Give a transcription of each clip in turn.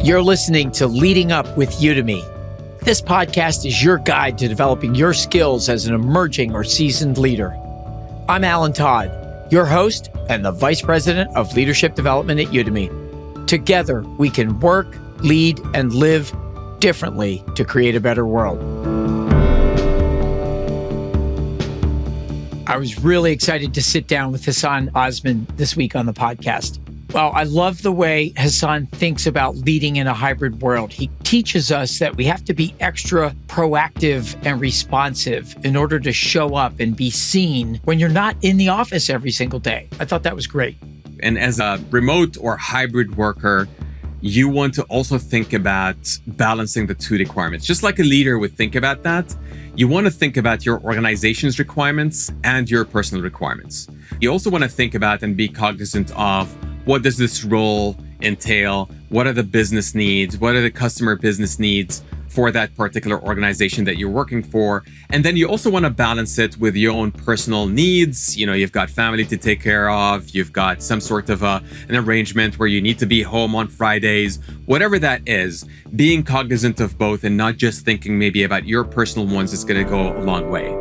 You're listening to Leading Up with Udemy. This podcast is your guide to developing your skills as an emerging or seasoned leader. I'm Alan Todd, your host and the Vice President of Leadership Development at Udemy. Together, we can work, lead, and live differently to create a better world. I was really excited to sit down with Hassan Osman this week on the podcast. Well, I love the way Hassan thinks about leading in a hybrid world. He teaches us that we have to be extra proactive and responsive in order to show up and be seen when you're not in the office every single day. I thought that was great. And as a remote or hybrid worker, you want to also think about balancing the two requirements. Just like a leader would think about that, you want to think about your organization's requirements and your personal requirements. You also want to think about and be cognizant of what does this role entail? What are the business needs? What are the customer business needs for that particular organization that you're working for? And then you also want to balance it with your own personal needs. You know, you've got family to take care of. You've got some sort of an arrangement where you need to be home on Fridays. Whatever that is, being cognizant of both and not just thinking maybe about your personal ones is going to go a long way.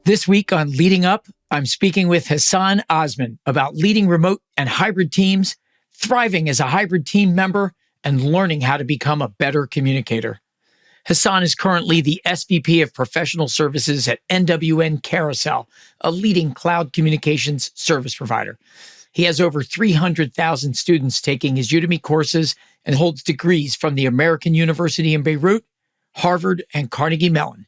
This week on Leading Up, I'm speaking with Hassan Osman about leading remote and hybrid teams, thriving as a hybrid team member, and learning how to become a better communicator. Hassan is currently the SVP of Professional Services at NWN Carousel, a leading cloud communications service provider. He has over 300,000 students taking his Udemy courses and holds degrees from the American University in Beirut, Harvard, and Carnegie Mellon.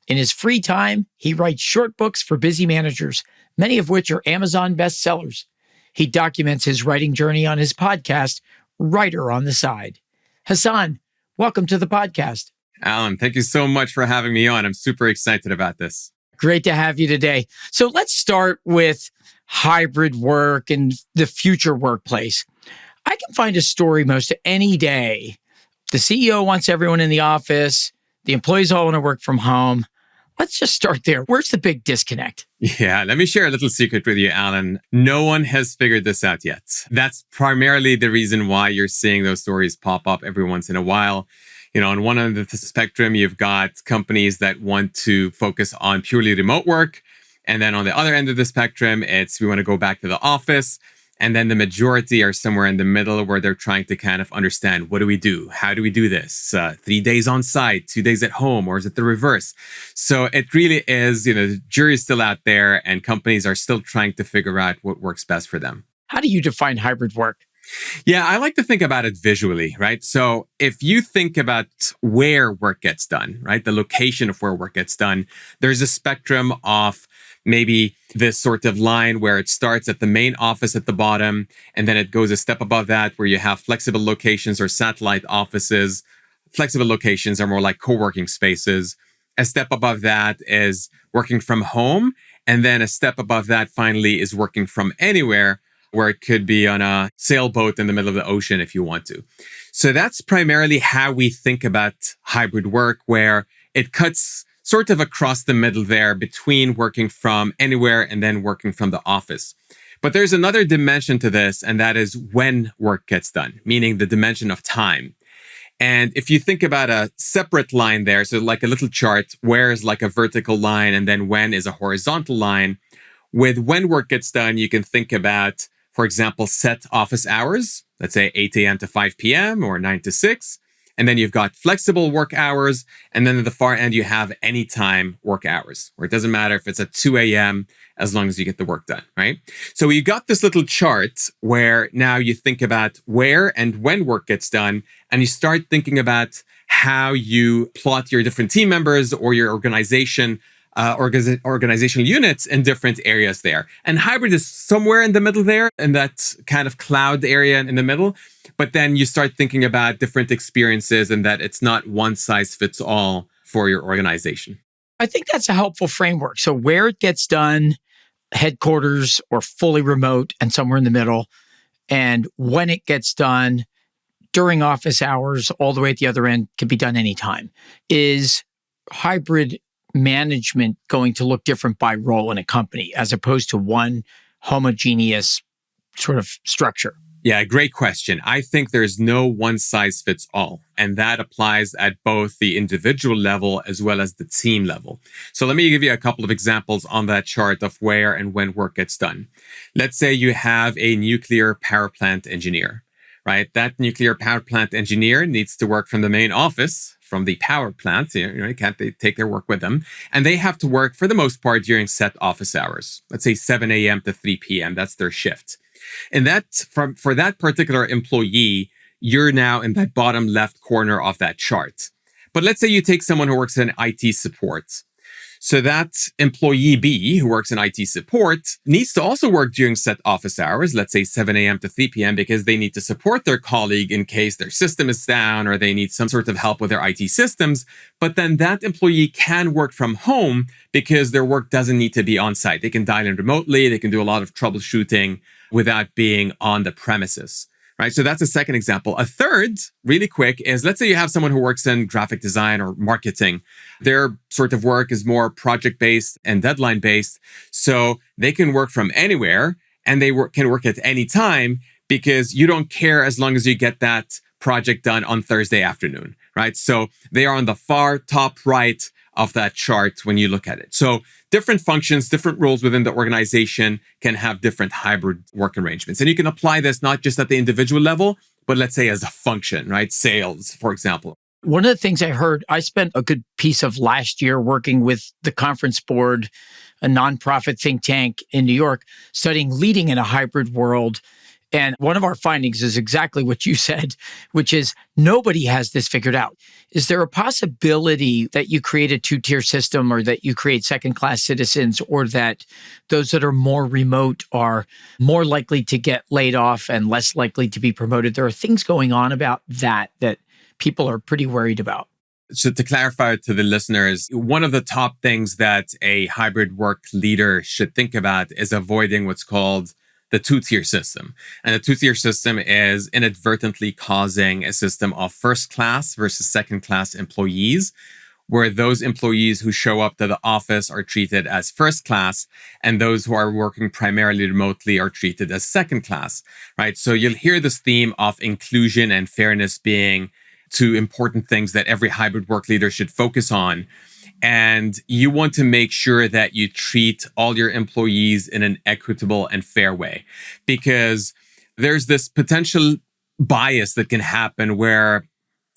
In his free time, he writes short books for busy managers, many of which are Amazon bestsellers. He documents his writing journey on his podcast, Writer on the Side. Hassan, welcome to the podcast. Alan, thank you so much for having me on. I'm super excited about this. Great to have you today. So let's start with hybrid work and the future workplace. I can find a story most any day. The CEO wants everyone in the office. The employees all want to work from home. Let's just start there. Where's the big disconnect? Yeah, let me share a little secret with you, Alan. No one has figured this out yet. That's primarily the reason why you're seeing those stories pop up every once in a while. You know, on one end of the spectrum, you've got companies that want to focus on purely remote work. And then on the other end of the spectrum, it's we want to go back to the office. And then the majority are somewhere in the middle where they're trying to kind of understand, what do we do? How do we do this? 3 days on site, 2 days at home, or is it the reverse? So it really is, the jury's still out there and companies are still trying to figure out what works best for them. How do you define hybrid work? Yeah, I like to think about it visually, right? So if you think about where work gets done, right? The location of where work gets done, there's a spectrum of maybe this sort of line where it starts at the main office at the bottom, and then it goes a step above that where you have flexible locations or satellite offices. Flexible locations are more like co-working spaces. A step above that is working from home. And then a step above that finally is working from anywhere, where it could be on a sailboat in the middle of the ocean if you want to. So that's primarily how we think about hybrid work, where it cuts sort of across the middle there between working from anywhere and then working from the office. But there's another dimension to this, and that is when work gets done, meaning the dimension of time. And if you think about a separate line there, so like a little chart, where is like a vertical line and then when is a horizontal line. With when work gets done, you can think about, for example, set office hours, let's say 8 a.m. to 5 p.m. or 9 to 6. And then you've got flexible work hours. And then at the far end, you have anytime work hours, where it doesn't matter if it's at 2 a.m. as long as you get the work done, right? So you got this little chart where now you think about where and when work gets done, and you start thinking about how you plot your different team members or your organizational units in different areas there. And hybrid is somewhere in the middle there, in that kind of cloud area in the middle. But then you start thinking about different experiences and that it's not one size fits all for your organization. I think that's a helpful framework. So where it gets done, headquarters or fully remote and somewhere in the middle, and when it gets done during office hours, all the way at the other end, can be done anytime. Is hybrid management going to look different by role in a company as opposed to one homogeneous sort of structure? Yeah, great question. I think there's no one size fits all, and that applies at both the individual level as well as the team level. So let me give you a couple of examples on that chart of where and when work gets done. Let's say you have a nuclear power plant engineer, right? That nuclear power plant engineer needs to work from the main office, from the power plant. Can't they take their work with them? And they have to work for the most part during set office hours. Let's say 7 a.m. to 3 p.m. That's their shift. And for that particular employee, you're now in that bottom left corner of that chart. But let's say you take someone who works in IT support. So that employee B who works in IT support needs to also work during set office hours, let's say 7 a.m. to 3 p.m., because they need to support their colleague in case their system is down or they need some sort of help with their IT systems. But then that employee can work from home because their work doesn't need to be on site. They can dial in remotely. They can do a lot of troubleshooting without being on the premises. Right. So that's a second example. A third, really quick, is let's say you have someone who works in graphic design or marketing. Their sort of work is more project-based and deadline-based. So they can work from anywhere and they can work at any time because you don't care as long as you get that project done on Thursday afternoon. Right. So they are on the far top right of that chart when you look at it. So different functions, different roles within the organization can have different hybrid work arrangements. And you can apply this not just at the individual level, but let's say as a function, right? Sales, for example. One of the things I heard, I spent a good piece of last year working with the Conference Board, a nonprofit think tank in New York, studying leading in a hybrid world. And one of our findings is exactly what you said, which is nobody has this figured out. Is there a possibility that you create a two-tier system or that you create second-class citizens or that those that are more remote are more likely to get laid off and less likely to be promoted? There are things going on about that people are pretty worried about. So to clarify to the listeners, one of the top things that a hybrid work leader should think about is avoiding what's called the two-tier system. And the two-tier system is inadvertently causing a system of first-class versus second-class employees, where those employees who show up to the office are treated as first-class, and those who are working primarily remotely are treated as second-class, right? So you'll hear this theme of inclusion and fairness being two important things that every hybrid work leader should focus on. And you want to make sure that you treat all your employees in an equitable and fair way, because there's this potential bias that can happen where,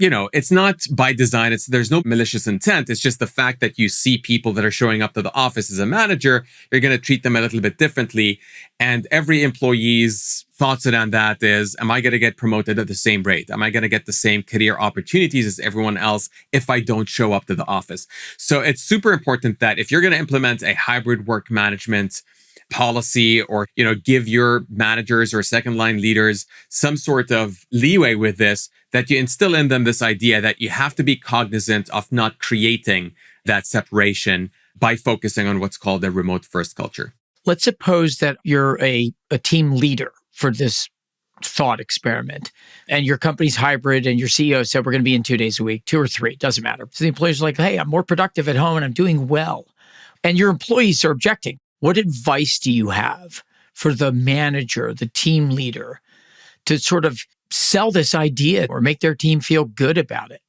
it's not by design. There's no malicious intent. It's just the fact that you see people that are showing up to the office as a manager, you're going to treat them a little bit differently. And every employee's thoughts around that is, am I going to get promoted at the same rate? Am I going to get the same career opportunities as everyone else if I don't show up to the office? So it's super important that if you're going to implement a hybrid work management policy or, give your managers or second line leaders some sort of leeway with this, that you instill in them this idea that you have to be cognizant of not creating that separation by focusing on what's called a remote first culture. Let's suppose that you're a team leader for this thought experiment and your company's hybrid and your CEO said, we're going to be in 2 days a week, 2 or 3, doesn't matter. So the employees are like, hey, I'm more productive at home and I'm doing well. And your employees are objecting. What advice do you have for the manager, the team leader, to sort of sell this idea or make their team feel good about it?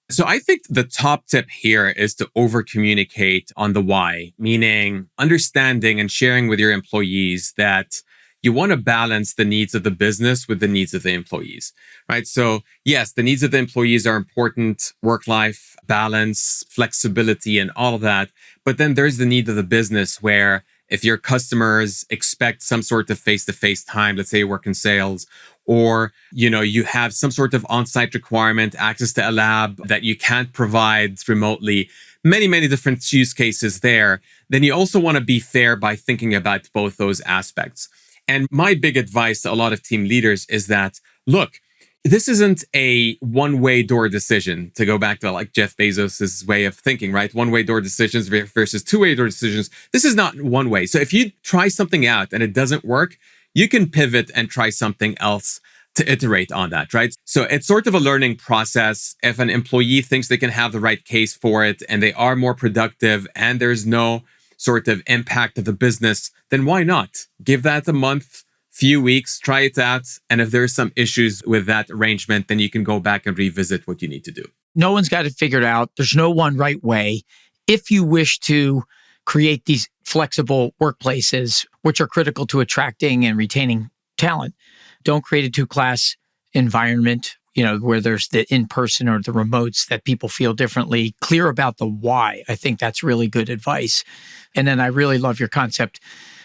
So I think the top tip here is to over-communicate on the why, meaning understanding and sharing with your employees that you want to balance the needs of the business with the needs of the employees, right? So yes, the needs of the employees are important, work-life balance, flexibility, and all of that. But then there's the need of the business where if your customers expect some sort of face-to-face time, let's say you work in sales, or, you have some sort of on-site requirement, access to a lab that you can't provide remotely, many, many different use cases there, then you also want to be fair by thinking about both those aspects. And my big advice to a lot of team leaders is that, look, this isn't a one-way door decision, to go back to like Jeff Bezos's way of thinking, right? One-way door decisions versus two-way door decisions. This is not one way. So if you try something out and it doesn't work, you can pivot and try something else to iterate on that, right? So it's sort of a learning process. If an employee thinks they can have the right case for it and they are more productive and there's no sort of impact of the business, then why not? Give that a month, few weeks, try it out. And if there's some issues with that arrangement, then you can go back and revisit what you need to do. No one's got it figured out. There's no one right way. If you wish to create these flexible workplaces, which are critical to attracting and retaining talent, don't create a two-class environment, where there's the in-person or the remotes that people feel differently. Clear about the why. I think that's really good advice. And then I really love your concept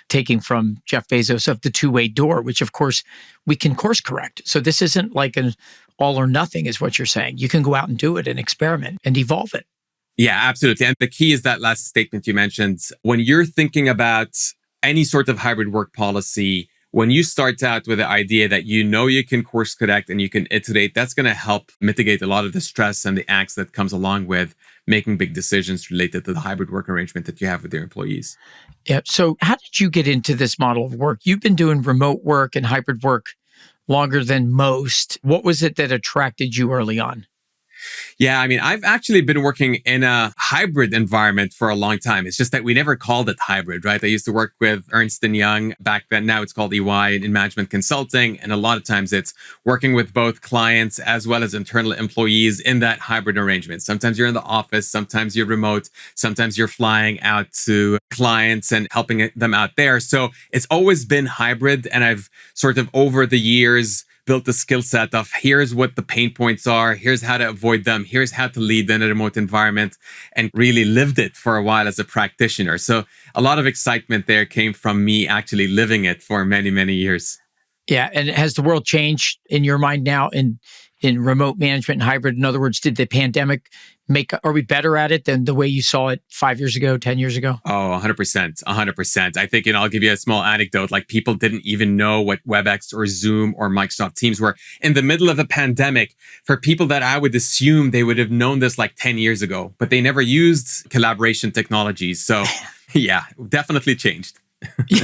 taking from Jeff Bezos of the two-way door, which of course we can course correct. So this isn't like an all or nothing is what you're saying. You can go out and do it and experiment and evolve it. Yeah, absolutely. And the key is that last statement you mentioned. When you're thinking about any sort of hybrid work policy, when you start out with the idea that you can course correct and you can iterate, that's going to help mitigate a lot of the stress and the angst that comes along with making big decisions related to the hybrid work arrangement that you have with your employees. Yeah. So how did you get into this model of work? You've been doing remote work and hybrid work longer than most. What was it that attracted you early on? Yeah, I mean, I've actually been working in a hybrid environment for a long time. It's just that we never called it hybrid, right? I used to work with Ernst & Young back then. Now it's called EY in management consulting. And a lot of times it's working with both clients as well as internal employees in that hybrid arrangement. Sometimes you're in the office, sometimes you're remote, sometimes you're flying out to clients and helping them out there. So it's always been hybrid. And I've sort of over the years built the skill set of here's what the pain points are, here's how to avoid them, here's how to lead in a remote environment, and really lived it for a while as a practitioner. So a lot of excitement there came from me actually living it for many, many years. Yeah. And has the world changed in your mind now in remote management and hybrid? In other words, did the pandemic are we better at it than the way you saw it 5 years ago, 10 years ago? Oh, 100%. 100%. I think, I'll give you a small anecdote. Like people didn't even know what WebEx or Zoom or Microsoft Teams were in the middle of the pandemic. For people that I would assume they would have known this like 10 years ago, but they never used collaboration technologies. So yeah, definitely changed.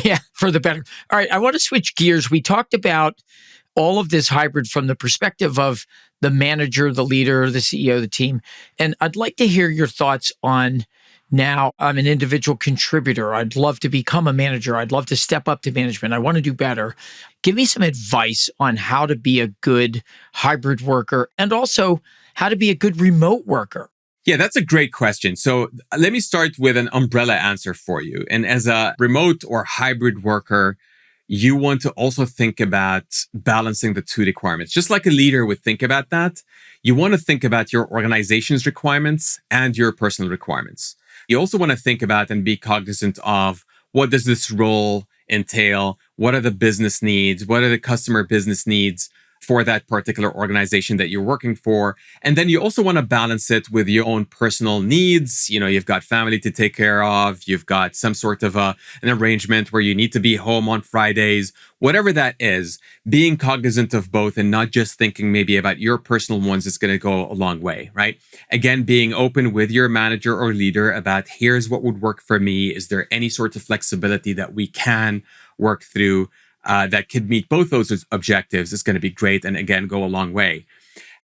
Yeah, for the better. All right. I want to switch gears. We talked about all of this hybrid from the perspective of the manager, the leader, the CEO of the team. And I'd like to hear your thoughts on now I'm an individual contributor. I'd love to become a manager. I'd love to step up to management. I want to do better. Give me some advice on how to be a good hybrid worker and also how to be a good remote worker. Yeah, that's a great question. So let me start with an umbrella answer for you. And as a remote or hybrid worker, you want to also think about balancing the two requirements. Just like a leader would think about that, you want to think about your organization's requirements and your personal requirements. You also want to think about and be cognizant of what does this role entail? What are the business needs? What are the customer business needs for that particular organization that you're working for? And then you also want to balance it with your own personal needs. You've got family to take care of. You've got some sort of an arrangement where you need to be home on Fridays, whatever that is. Being cognizant of both and not just thinking maybe about your personal ones is going to go a long way, right? Again, being open with your manager or leader about here's what would work for me. Is there any sort of flexibility that we can work through that could meet both those objectives is going to be great. And again, go a long way.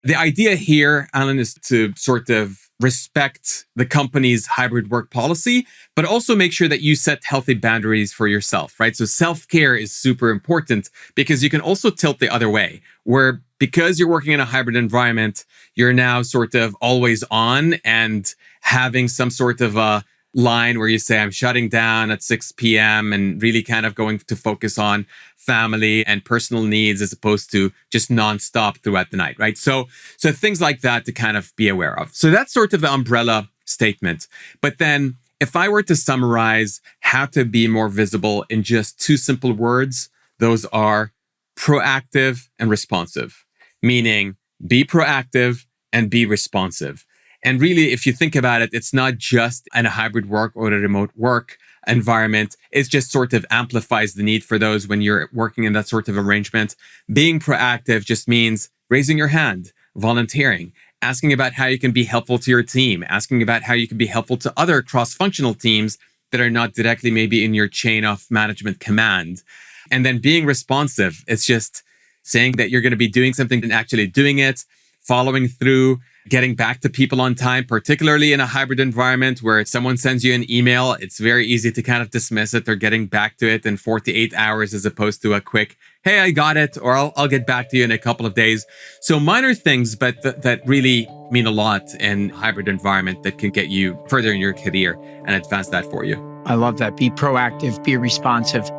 The idea here, Alan, is to sort of respect the company's hybrid work policy, but also make sure that you set healthy boundaries for yourself, right? So self-care is super important because you can also tilt the other way where because you're working in a hybrid environment, you're now sort of always on and having some sort of a line where you say, I'm shutting down at 6 p.m. and really kind of going to focus on family and personal needs as opposed to just nonstop throughout the night, right? So things like that to kind of be aware of. So that's sort of the umbrella statement. But then if I were to summarize how to be more visible in just two simple words, those are proactive and responsive, meaning be proactive and be responsive. And really, if you think about it, it's not just in a hybrid work or a remote work environment. It just sort of amplifies the need for those when you're working in that sort of arrangement. Being proactive just means raising your hand, volunteering, asking about how you can be helpful to your team, asking about how you can be helpful to other cross-functional teams that are not directly maybe in your chain of management command. And then being responsive, it's just saying that you're going to be doing something and actually doing it, following through, getting back to people on time, particularly in a hybrid environment where someone sends you an email, it's very easy to kind of dismiss it. Or getting back to it in 48 hours as opposed to a quick, hey, I got it, or I'll get back to you in a couple of days. So minor things, but that really mean a lot in hybrid environment that can get you further in your career and advance that for you. I love that. Be proactive, be responsive.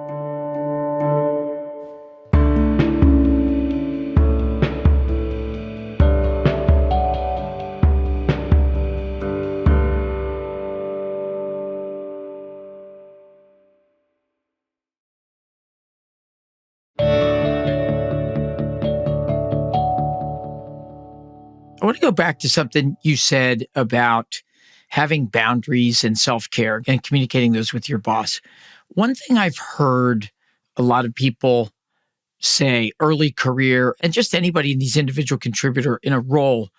I want to go back to something you said about having boundaries and self-care and communicating those with your boss. One thing I've heard a lot of people say early career and just anybody in these individual contributor in a role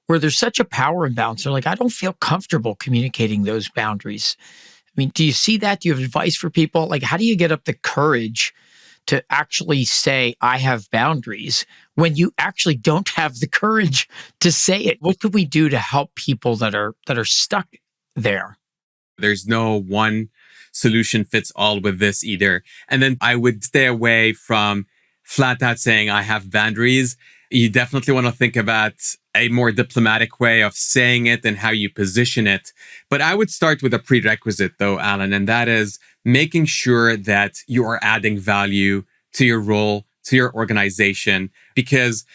where there's such a power imbalance, they're like, I don't feel comfortable communicating those boundaries. I mean, do you see that? Do you have advice for people? Like, how do you get up the courage to actually say, I have boundaries when you actually don't have the courage to say it? What could we do to help people that are stuck there? There's no one solution fits all with this either. And then I would stay away from flat out saying I have boundaries. You definitely want to think about a more diplomatic way of saying it and how you position it. But I would start with a prerequisite though, Alan, and that is making sure that you are adding value to your role, to your organization, because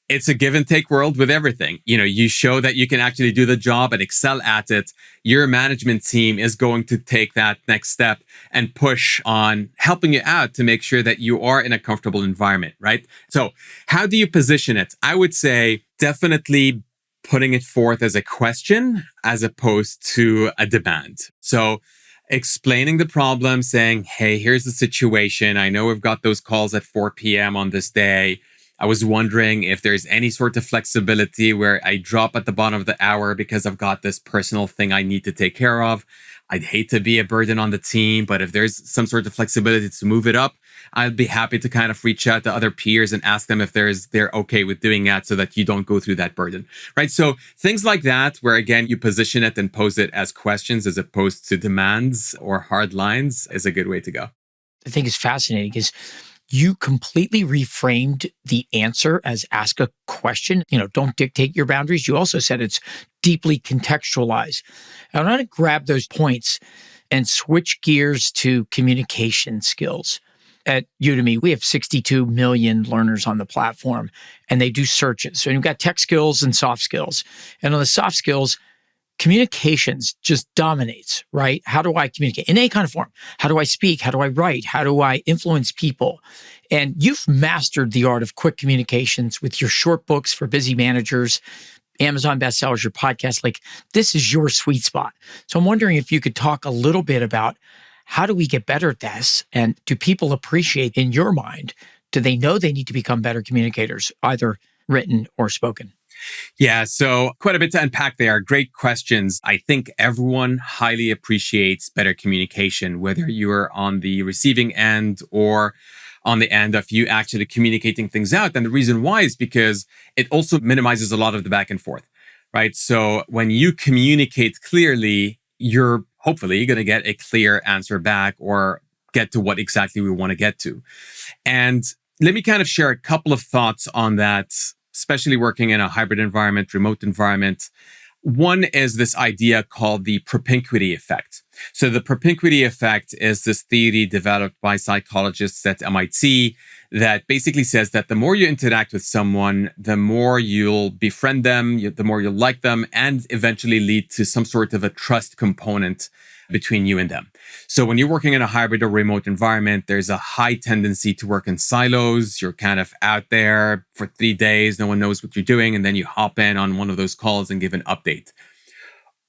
it's a give and take world with everything. You show that you can actually do the job and excel at it. Your management team is going to take that next step and push on helping you out to make sure that you are in a comfortable environment, right? So how do you position it? I would say definitely putting it forth as a question as opposed to a demand. So explaining the problem, saying, hey, here's the situation. I know we've got those calls at 4 p.m. on this day. I was wondering if there's any sort of flexibility where I drop at the bottom of the hour because I've got this personal thing I need to take care of. I'd hate to be a burden on the team, but if there's some sort of flexibility to move it up, I'd be happy to kind of reach out to other peers and ask them if they're okay with doing that so that you don't go through that burden, right? So things like that, where again, you position it and pose it as questions as opposed to demands or hard lines, is a good way to go. I think it's fascinating because you completely reframed the answer as ask a question. Don't dictate your boundaries. You also said it's deeply contextualized. I want to grab those points and switch gears to communication skills. At Udemy, we have 62 million learners on the platform, and they do searches. So you've got tech skills and soft skills. And on the soft skills, communications just dominates, right? How do I communicate in any kind of form? How do I speak? How do I write? How do I influence people? And you've mastered the art of quick communications with your short books for busy managers, Amazon bestsellers, your podcast. Like, this is your sweet spot. So I'm wondering if you could talk a little bit about how do we get better at this? And do people appreciate, in your mind, do they know they need to become better communicators, either written or spoken? Yeah, so quite a bit to unpack there. Great questions. I think everyone highly appreciates better communication, whether you're on the receiving end or on the end of you actually communicating things out. And the reason why is because it also minimizes a lot of the back and forth, right? So when you communicate clearly, you're hopefully going to get a clear answer back or get to what exactly we want to get to. And let me kind of share a couple of thoughts on that, especially working in a hybrid environment, remote environment. One is this idea called the propinquity effect. So the propinquity effect is this theory developed by psychologists at MIT that basically says that the more you interact with someone, the more you'll befriend them, the more you'll like them, and eventually lead to some sort of a trust component between you and them. So when you're working in a hybrid or remote environment, there's a high tendency to work in silos. You're kind of out there for 3 days. No one knows what you're doing. And then you hop in on one of those calls and give an update.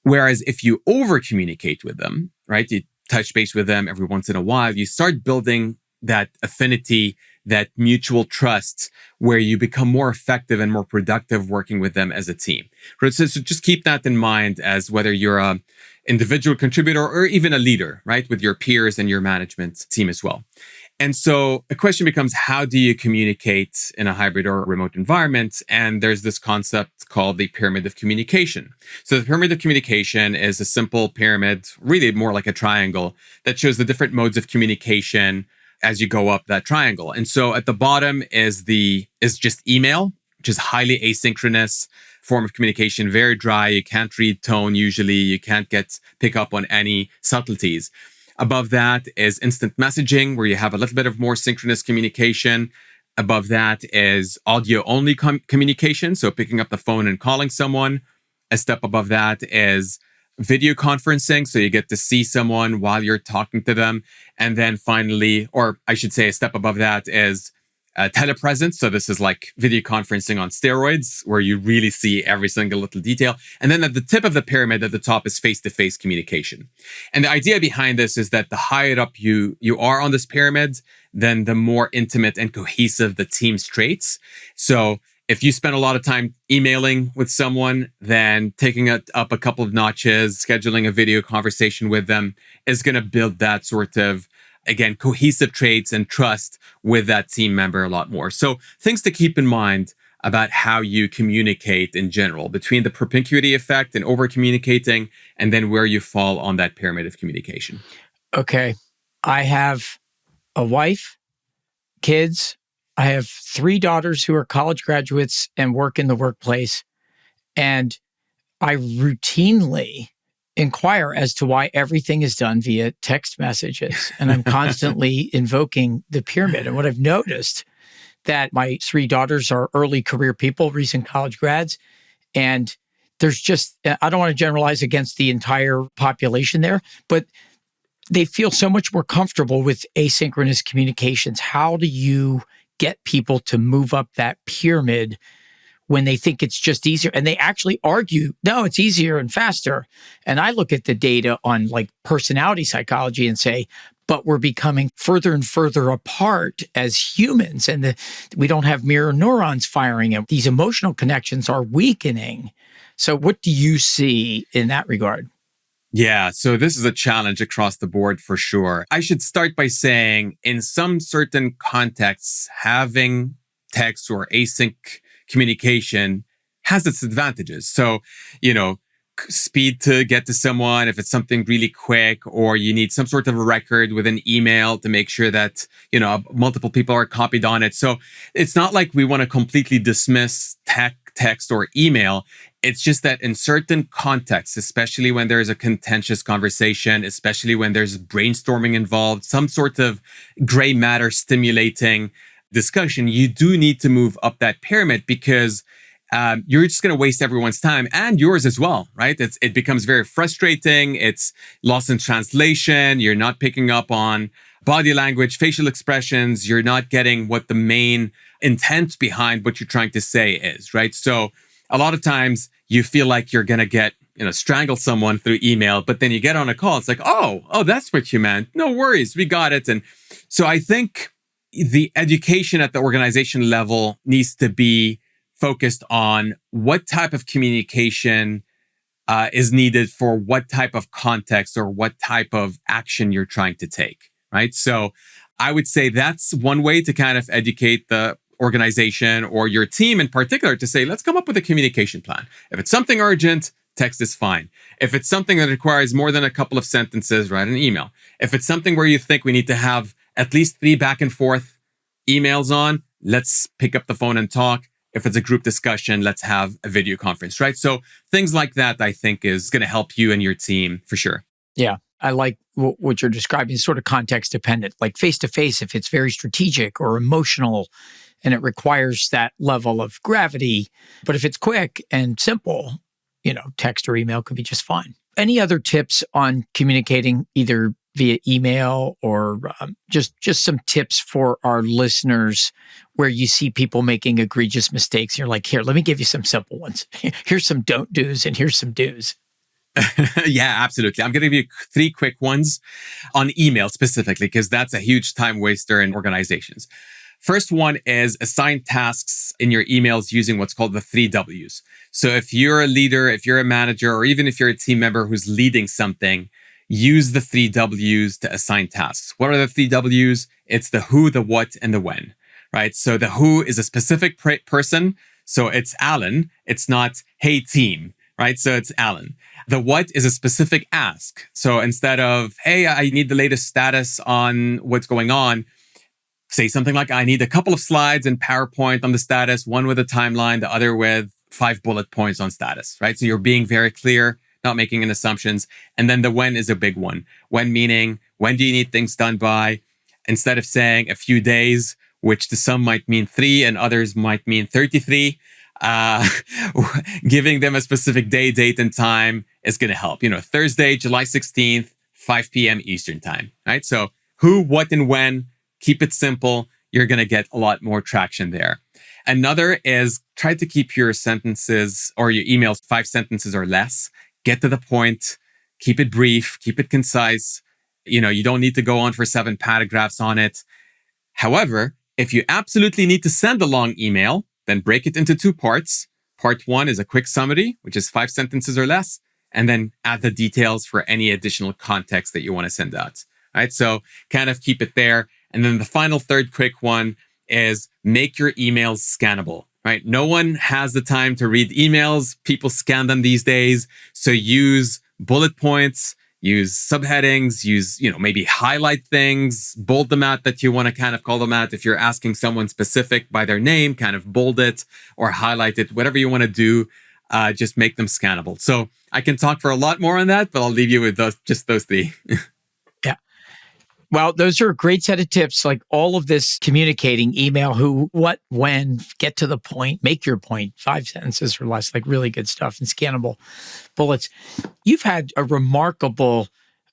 Whereas if you over communicate with them, right, you touch base with them every once in a while, you start building that affinity, that mutual trust where you become more effective and more productive working with them as a team. So just keep that in mind as whether you're a individual contributor or even a leader, right, with your peers and your management team as well. And so the question becomes, how do you communicate in a hybrid or remote environment? And there's this concept called the pyramid of communication. So the pyramid of communication is a simple pyramid, really more like a triangle, that shows the different modes of communication as you go up that triangle. And so at the bottom is just email, which is highly asynchronous form of communication, very dry. You can't read tone usually. You can't pick up on any subtleties. Above that is instant messaging, where you have a little bit of more synchronous communication. Above that is audio-only communication, so picking up the phone and calling someone. A step above that is video conferencing, so you get to see someone while you're talking to them. And then finally, or I should say a step above that is telepresence. So this is like video conferencing on steroids, where you really see every single little detail. And then at the tip of the pyramid at the top is face-to-face communication. And the idea behind this is that the higher up you are on this pyramid, then the more intimate and cohesive the team's traits. So if you spend a lot of time emailing with someone, then taking it up a couple of notches, scheduling a video conversation with them is going to build that sort of, again, cohesive traits and trust with that team member a lot more. So things to keep in mind about how you communicate in general, between the propinquity effect and over communicating, and then where you fall on that pyramid of communication. Okay. I have a wife, kids. I have 3 daughters who are college graduates and work in the workplace. And I routinely inquire as to why everything is done via text messages. And I'm constantly invoking the pyramid. And what I've noticed, that my 3 daughters are early career people, recent college grads. And there's just, I don't want to generalize against the entire population there, but they feel so much more comfortable with asynchronous communications. How do you get people to move up that pyramid when they think it's just easier? And they actually argue, no, it's easier and faster. And I look at the data on like personality psychology and say, but we're becoming further and further apart as humans, and we don't have mirror neurons firing, and these emotional connections are weakening. So what do you see in that regard? Yeah, so this is a challenge across the board for sure. I should start by saying, in some certain contexts, having text or async communication has its advantages. So, speed to get to someone, if it's something really quick, or you need some sort of a record with an email to make sure that, multiple people are copied on it. So it's not like we want to completely dismiss text or email. It's just that in certain contexts, especially when there's a contentious conversation, especially when there's brainstorming involved, some sort of gray matter stimulating discussion, you do need to move up that pyramid, because you're just going to waste everyone's time and yours as well, right? It becomes very frustrating. It's lost in translation. You're not picking up on body language, facial expressions. You're not getting what the main intent behind what you're trying to say is, right? So a lot of times you feel like you're going to get, strangle someone through email, but then you get on a call. It's like, oh, that's what you meant. No worries. We got it. And so I think the education at the organization level needs to be focused on what type of communication is needed for what type of context or what type of action you're trying to take, right? So I would say that's one way to kind of educate the organization or your team in particular, to say, let's come up with a communication plan. If it's something urgent, text is fine. If it's something that requires more than a couple of sentences, write an email. If it's something where you think we need to have at least 3 back and forth emails on, let's pick up the phone and talk. If it's a group discussion, let's have a video conference, right? So things like that, I think, is going to help you and your team for sure. Yeah, I like what you're describing, sort of context dependent, like face-to-face, if it's very strategic or emotional and it requires that level of gravity. But if it's quick and simple, text or email could be just fine. Any other tips on communicating either via email or just some tips for our listeners where you see people making egregious mistakes? You're like, here, let me give you some simple ones. Here's some don't do's and here's some do's. Yeah, absolutely. I'm going to give you 3 quick ones on email specifically, because that's a huge time waster in organizations. First one is assign tasks in your emails using what's called the 3 W's. So if you're a leader, if you're a manager, or even if you're a team member who's leading something, use the three W's to assign tasks. What are the three W's? It's the who, the what, and the when, right? So the who is a specific person. So it's Alan. It's not, hey, team, right? So it's Alan. The what is a specific ask. So instead of, hey, I need the latest status on what's going on, say something like, I need a couple of slides in PowerPoint on the status, one with a timeline, the other with 5 bullet points on status, right? So you're being very clear, not making any assumptions. And then the when is a big one. When meaning, when do you need things done by? Instead of saying a few days, which to some might mean 3 and others might mean 33, giving them a specific day, date, and time is going to help. Thursday, July 16th, 5 p.m. Eastern time, right? So who, what, and when, keep it simple. You're going to get a lot more traction there. Another is try to keep your sentences or your emails 5 sentences or less. Get to the point, keep it brief, keep it concise. You don't need to go on for 7 paragraphs on it. However, if you absolutely need to send a long email, then break it into 2 parts. Part 1 is a quick summary, which is 5 sentences or less, and then add the details for any additional context that you want to send out. All right, so kind of keep it there. And then the final third quick one is make your emails scannable, right? No one has the time to read emails. People scan them these days. So use bullet points, use subheadings, use, maybe highlight things, bold them out that you want to kind of call them out. If you're asking someone specific by their name, kind of bold it or highlight it, whatever you want to do, just make them scannable. So I can talk for a lot more on that, but I'll leave you with just those 3. Yeah. Well, those are a great set of tips. Like all of this communicating, email, who, what, when, get to the point, make your point, 5 sentences or less, like really good stuff, and scannable bullets. You've had a remarkable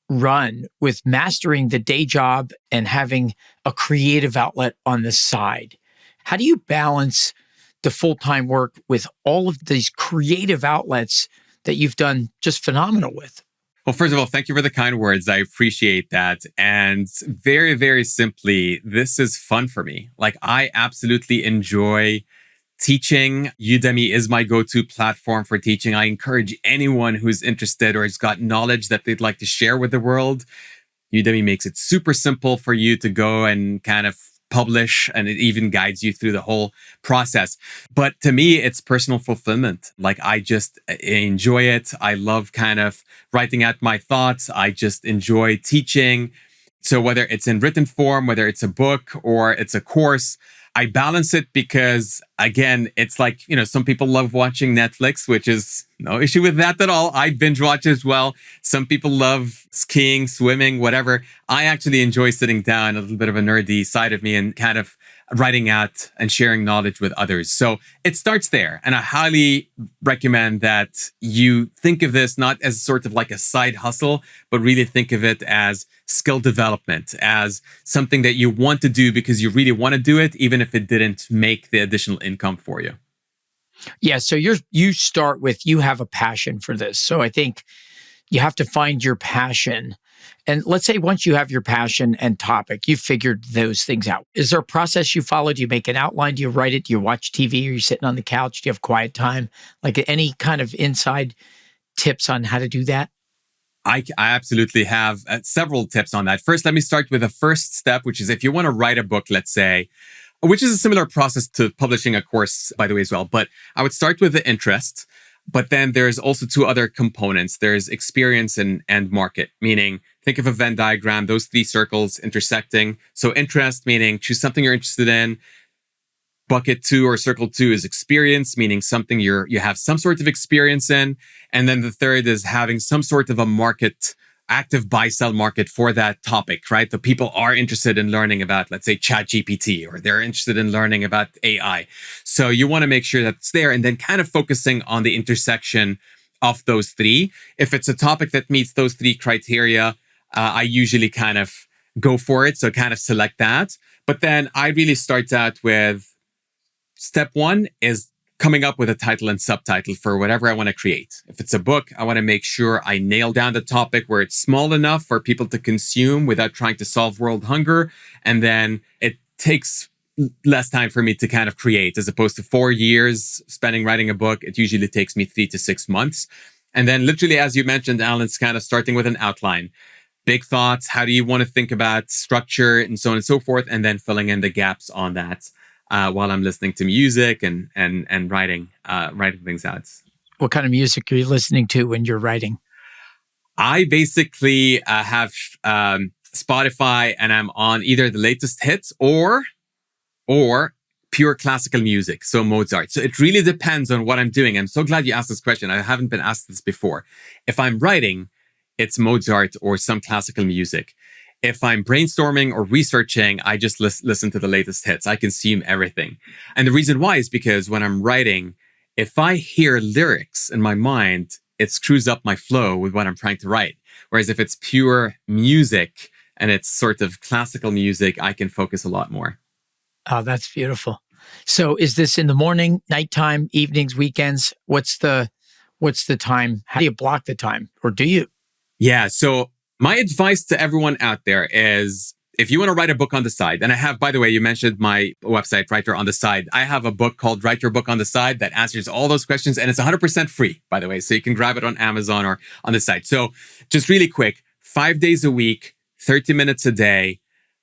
run with mastering the day job and having a creative outlet on the side. How do you balance the full-time work with all of these creative outlets that you've done just phenomenal with? Well, first of all, thank you for the kind words. I appreciate that. And very, very simply, this is fun for me. Like, I absolutely enjoy teaching. Udemy is my go-to platform for teaching. I encourage anyone who's interested or has got knowledge that they'd like to share with the world. Udemy makes it super simple for you to go and kind of publish, and it even guides you through the whole process. But to me, it's personal fulfillment. Like, I just enjoy it. I love kind of writing out my thoughts. I just enjoy teaching. So whether it's in written form, whether it's a book or it's a course, I balance it because, again, it's like, some people love watching Netflix, which is no issue with that at all. I binge watch as well. Some people love skiing, swimming, whatever. I actually enjoy sitting down, a little bit of a nerdy side of me, and kind of writing out and sharing knowledge with others. So it starts there. And I highly recommend that you think of this not as sort of like a side hustle, but really think of it as skill development, as something that you want to do because you really want to do it, even if it didn't make the additional income for you. Yeah. So you start with, you have a passion for this. So I think you have to find your passion. And let's say once you have your passion and topic, you've figured those things out. Is there a process you follow? Do you make an outline? Do you write it? Do you watch TV? Are you sitting on the couch? Do you have quiet time? Like any kind of inside tips on how to do that? I absolutely have several tips on that. First, let me start with the first step, which is if you want to write a book, let's say, which is a similar process to publishing a course, by the way, as well. But I would start with the interest. But then there's also 2 other components. There's experience and market, meaning think of a Venn diagram, those 3 circles intersecting. So interest, meaning choose something you're interested in. Bucket 2 or circle 2 is experience, meaning something you have some sort of experience in. And then the third is having some sort of a market, active buy-sell market for that topic, right? The people are interested in learning about, let's say, ChatGPT, or they're interested in learning about AI. So you want to make sure that it's there, and then kind of focusing on the intersection of those 3. If it's a topic that meets those 3 criteria, I usually kind of go for it. So kind of select that. But then I really start out with step 1 is coming up with a title and subtitle for whatever I want to create. If it's a book, I want to make sure I nail down the topic where it's small enough for people to consume without trying to solve world hunger. And then it takes less time for me to kind of create, as opposed to 4 years spending writing a book. It usually takes me 3 to 6 months. And then literally, as you mentioned, Alan, it's kind of starting with an outline. Big thoughts. How do you want to think about structure and so on and so forth? And then filling in the gaps on that while I'm listening to music and writing things out. What kind of music are you listening to when you're writing? I basically have Spotify, and I'm on either the latest hits or pure classical music, so Mozart. So it really depends on what I'm doing. I'm so glad you asked this question. I haven't been asked this before. If I'm writing, it's Mozart or some classical music. If I'm brainstorming or researching, I just listen to the latest hits. I consume everything. And the reason why is because when I'm writing, if I hear lyrics in my mind, it screws up my flow with what I'm trying to write. Whereas if it's pure music and it's sort of classical music, I can focus a lot more. Oh, that's beautiful. So is this in the morning, nighttime, evenings, weekends? What's the time? How do you block the time? Or do you? Yeah. So my advice to everyone out there is if you want to write a book on the side, and I have, by the way, you mentioned my website, Writer on the Side. I have a book called Write Your Book on the Side that answers all those questions. And it's 100% free, by the way. So you can grab it on Amazon or on the site. So just really quick, 5 days a week, 30 minutes a day,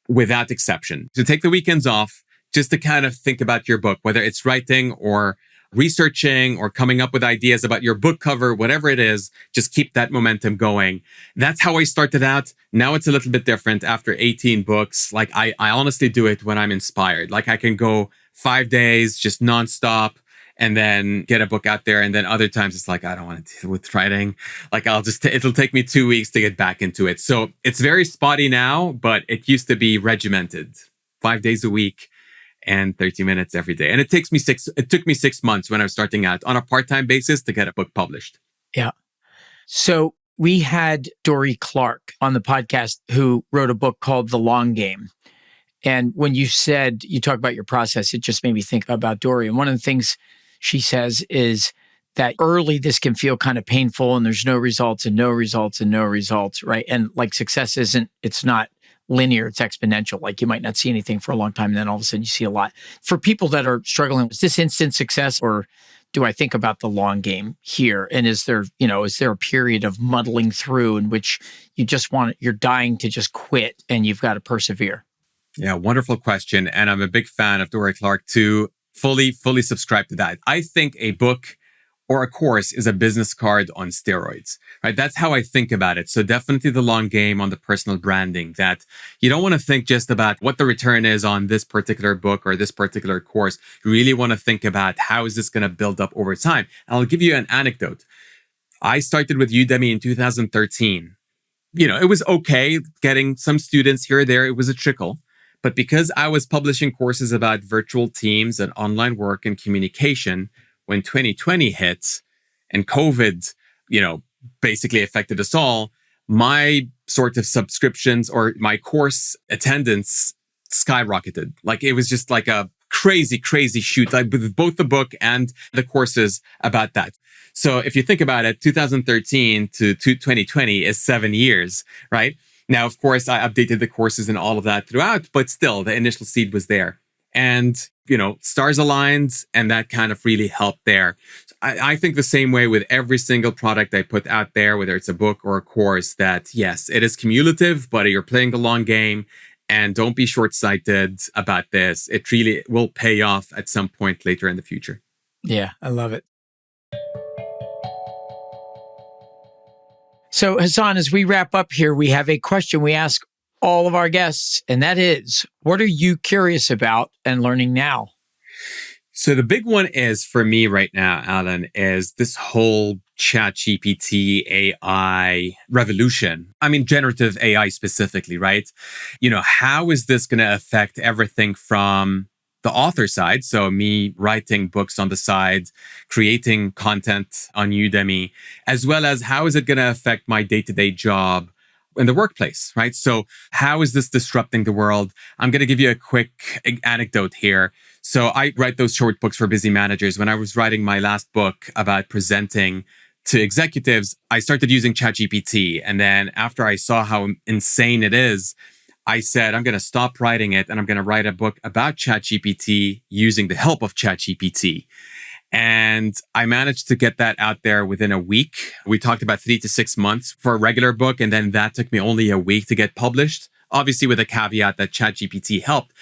without exception. So take the weekends off just to kind of think about your book, whether it's writing or researching or coming up with ideas about your book cover, whatever it is, just keep that momentum going. That's how I started out. Now it's a little bit different after 18 books. Like I honestly do it when I'm inspired. Like I can go 5 days, just nonstop, and then get a book out there. And then other times it's like, I don't want to deal with writing. Like it'll take me 2 weeks to get back into it. So it's very spotty now, but it used to be regimented. 5 days a week and 30 minutes every day. And it took me 6 months when I was starting out on a part-time basis to get a book published. Yeah. So we had Dory Clark on the podcast who wrote a book called The Long Game. And when you talk about your process, it just made me think about Dory. And one of the things she says is that early this can feel kind of painful and there's no results and no results and no results, right? And like success it's not linear, it's exponential. Like you might not see anything for a long time and then all of a sudden you see a lot. For people that are struggling, is this instant success or do I think about the long game here? And is there a period of muddling through in which you're dying to just quit and you've got to persevere? Yeah, wonderful question. And I'm a big fan of Dory Clark too. Fully subscribe to that. I think a book or a course is a business card on steroids, right? That's how I think about it. So definitely the long game on the personal branding, that you don't want to think just about what the return is on this particular book or this particular course. You really want to think about how is this going to build up over time. And I'll give you an anecdote. I started with Udemy in 2013. It was okay getting some students here or there. It was a trickle. But because I was publishing courses about virtual teams and online work and communication, when 2020 hit and COVID, basically affected us all, my sort of subscriptions or my course attendance skyrocketed. Like it was just like a crazy shoot, like with both the book and the courses about that. So if you think about it, 2013 to 2020 is 7 years, right? Now, of course, I updated the courses and all of that throughout, but still the initial seed was there. And, stars aligned and that kind of really helped there. I think the same way with every single product I put out there, whether it's a book or a course, that yes, it is cumulative, but you're playing the long game and don't be short-sighted about this. It really will pay off at some point later in the future. Yeah, I love it. So Hassan, as we wrap up here, we have a question we ask all of our guests, and that is, what are you curious about and learning now? So the big one is for me right now, Alan, is this whole ChatGPT AI revolution. I mean, generative AI specifically, right? How is this going to affect everything from the author side? So me writing books on the side, creating content on Udemy, as well as how is it going to affect my day-to-day job in the workplace, right? So how is this disrupting the world? I'm going to give you a quick anecdote here. So I write those short books for busy managers. When I was writing my last book about presenting to executives, I started using ChatGPT. And then after I saw how insane it is, I said, I'm going to stop writing it and I'm going to write a book about ChatGPT using the help of ChatGPT. And I managed to get that out there within a week. We talked about 3 to 6 months for a regular book. And then that took me only a week to get published, obviously with a caveat that ChatGPT helped.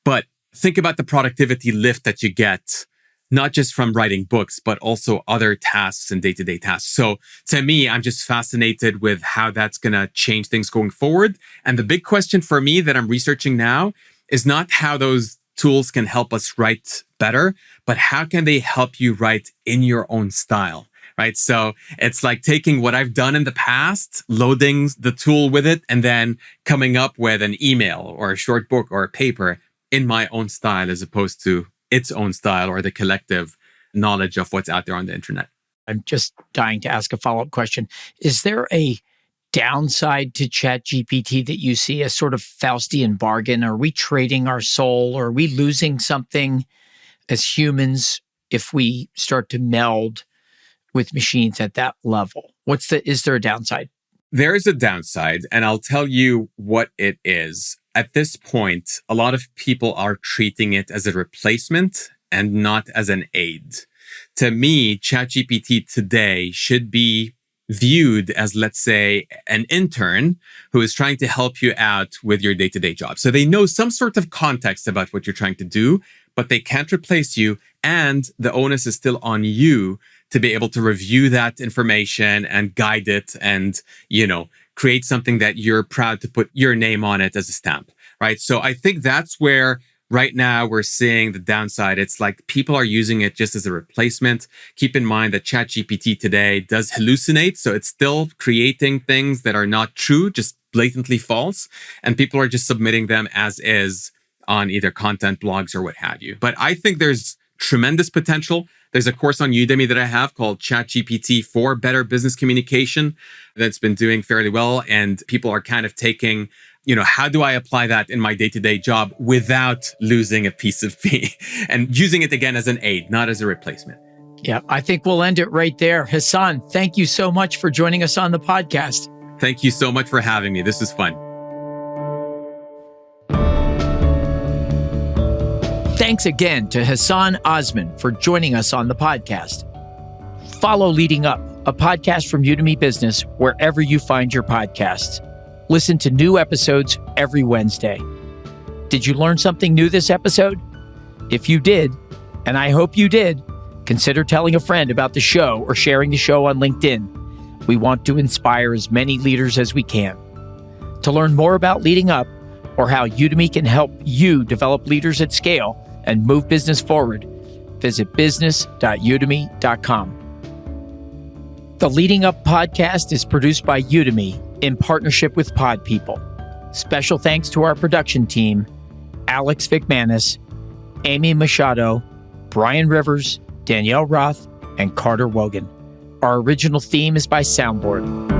But think about the productivity lift that you get, not just from writing books, but also other tasks and day-to-day tasks. So to me, I'm just fascinated with how that's going to change things going forward. And the big question for me that I'm researching now is not how those tools can help us write better, but how can they help you write in your own style, right? So it's like taking what I've done in the past, loading the tool with it, and then coming up with an email or a short book or a paper in my own style as opposed to its own style or the collective knowledge of what's out there on the internet. I'm just dying to ask a follow-up question. Is there a downside to ChatGPT that you see as sort of Faustian bargain? Are we trading our soul? Or are we losing something as humans if we start to meld with machines at that level? Is there a downside? There is a downside, and I'll tell you what it is. At this point, a lot of people are treating it as a replacement and not as an aid. To me, ChatGPT today should be viewed as, let's say, an intern who is trying to help you out with your day-to-day job. So they know some sort of context about what you're trying to do, but they can't replace you. And the onus is still on you to be able to review that information and guide it and, create something that you're proud to put your name on it as a stamp, right? So I think that's where right now we're seeing the downside. It's like people are using it just as a replacement. Keep in mind that ChatGPT today does hallucinate. So it's still creating things that are not true, just blatantly false. And people are just submitting them as is on either content blogs or what have you. But I think there's tremendous potential. There's a course on Udemy that I have called ChatGPT for Better Business Communication that's been doing fairly well. And people are kind of taking, how do I apply that in my day-to-day job without losing a piece of me and using it again as an aid, not as a replacement. Yeah, I think we'll end it right there. Hassan, thank you so much for joining us on the podcast. Thank you so much for having me. This is fun. Thanks again to Hassan Osman for joining us on the podcast. Follow Leading Up, a podcast from Udemy Business, wherever you find your podcasts. Listen to new episodes every Wednesday. Did you learn something new this episode? If you did, and I hope you did, consider telling a friend about the show or sharing the show on LinkedIn. We want to inspire as many leaders as we can. To learn more about Leading Up or how Udemy can help you develop leaders at scale and move business forward, visit business.udemy.com. The Leading Up podcast is produced by Udemy in partnership with Pod People. Special thanks to our production team, Alex Vigmanis, Amy Machado, Brian Rivers, Danielle Roth, and Carter Wogan. Our original theme is by Soundboard.